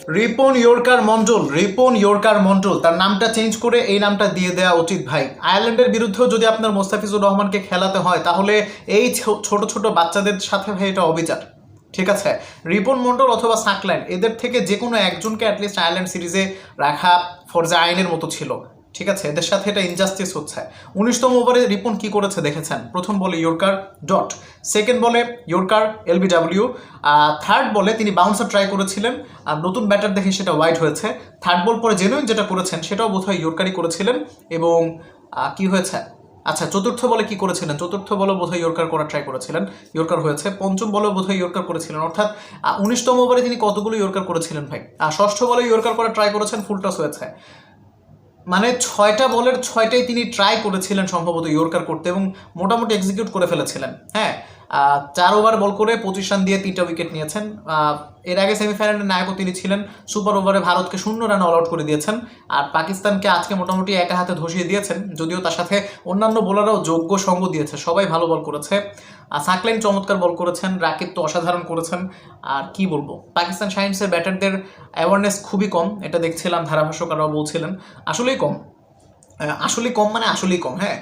Ripon yorker Mondal তার নামটা change করে এই নামটা দিয়ে দেওয়া উচিত ভাই। আয়ারল্যান্ডের বিরুদ্ধেও যদি আপনার মোস্তাফিজুর রহমানকে খেলাতে হয় তাহলে এই ছোট ছোট বাচ্চাদের সাথে ভাই এটা অবিচার। ঠিক আছে, রিপন মন্ডল অথবা সাকল্যান্ড এদের থেকে যে কোনো একজনকে অ্যাটলিস্ট আয়ারল্যান্ড সিরিজে রাখা ফরজে আইনের মতো ছিল। ঠিক আছে, এদের সাথে এটা ইনজাস্টিস হচ্ছে। 19তম ওভারে রিপন কি করেছে দেখেছেন? প্রথম বলে ইয়র্কার ডট, সেকেন্ড বলে ইয়র্কার এলবিডব্লিউ, থার্ড বলে তিনি বাউন্সার ট্রাই করেছিলেন, আর নতুন ব্যাটার দেখে সেটা ওয়াইড হয়েছে। থার্ড বল পরে জেনুইন যেটা করেছেন সেটাও বোধহয় ইয়র্কারই করেছিলেন। এবং কি হয়েছে, আচ্ছা চতুর্থ বলে কি করেছিলেন? চতুর্থ বলে বোধহয় ইয়র্কার করার ট্রাই করেছিলেন, ইয়র্কার হয়েছে। পঞ্চম বলে বোধহয় ইয়র্কার করেছিলেন, অর্থাৎ 19তম ওভারে তিনি কতগুলো ইয়র্কার করেছিলেন ভাই? আর ষষ্ঠ বলে ইয়র্কার করার ট্রাই করেছেন, ফুল টস হয়েছে। মানে 6টা বলের 6টাই তিনি ট্রাই করেছিলেন সম্ভবত ইয়র্কার করতে এবং মোটামুটি এক্সিকিউট করে ফেলেছিলেন। হ্যাঁ, 4 ওভার বল করে 25 রান দিয়ে 3টা উইকেট নিয়েছেন। এর আগে সেমিফাইনালের নায়কও তিনি ছিলেন। সুপার ওভারে ভারতকে 0 রানে অল আউট করে দিয়েছেন, আর পাকিস্তানকে আজকে মোটামুটি একা হাতে ধসিয়ে দিয়েছেন, যদিও তার সাথে অন্যান্য বোলাররাও যোগ্য সঙ্গ দিয়েছে, সবাই ভালো বল করেছে। সাকলাইন চমৎকার বল করেছেন, রাকিব তো অসাধারণ করেছেন। আর কি বলবো, পাকিস্তান শাহিনসের ব্যাটারদের অ্যাওয়ারনেস খুবই কম, এটা দেখছিলাম, ধারাভাষ্যকাররাও বলছিলেন আসলেই কম। আসলেই কম। হ্যাঁ,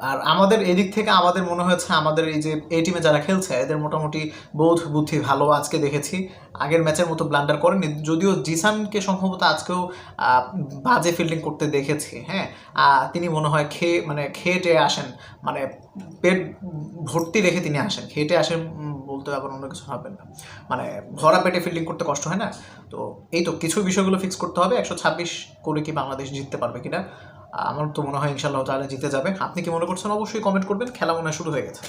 আর আমাদের এদিক থেকে আমাদের মনে হয়েছে আমাদের এই যে এই টিমে যারা খেলছে এদের মোটামুটি বোধ বুদ্ধি ভালো আজকে দেখেছি। আগের ম্যাচের মতো ব্লান্ডার করেনি, যদিও জিসানকে সম্ভবত আজকেও বাজে ফিল্ডিং করতে দেখেছি। হ্যাঁ, তিনি মনে হয় খেটে আসেন, মানে পেট ভর্তি রেখে তিনি আসেন, খেটে আসেন বলতে আবার অন্য কিছু ভাববেন না, মানে ভরা পেটে ফিল্ডিং করতে কষ্ট হয় না। তো এই তো কিছু বিষয়গুলো ফিক্স করতে হবে। 126 করে কি বাংলাদেশ জিততে পারবে কিনা? আমার তো মনে হয় ইনশাআল্লাহ তাহলে জিতে যাবে। আপনি কি মনে করছেন অবশ্যই কমেন্ট করবেন। খেলা মনে হয় শুরু হয়ে গেছে।